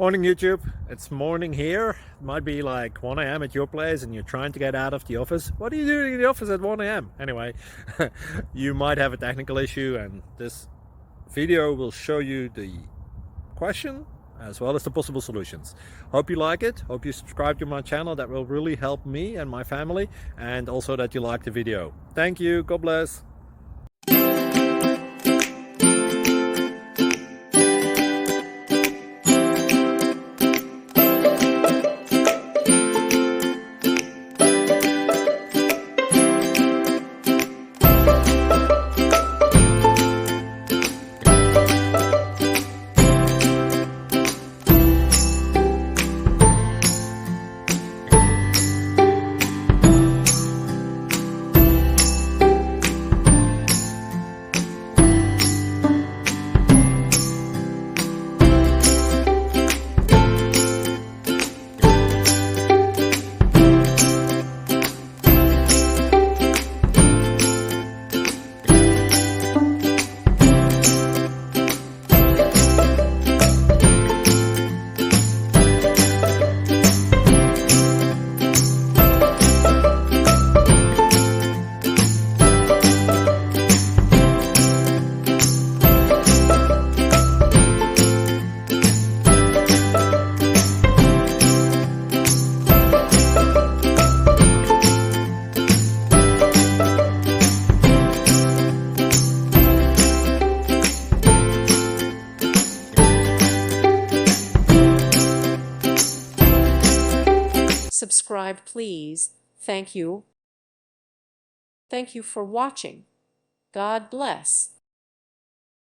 Morning YouTube, it's morning here. It might be like 1 a.m. at your place and you're trying to get out of the office. What are you doing in the office at 1 a.m.? Anyway, you might have a technical issue and this video will show you the question as well as the possible solutions. Hope you like it, hope you subscribe to my channel. That will really help me and my family, and also that you like the video. Thank you, God bless. Subscribe, please. Thank you. Thank you for watching. God bless.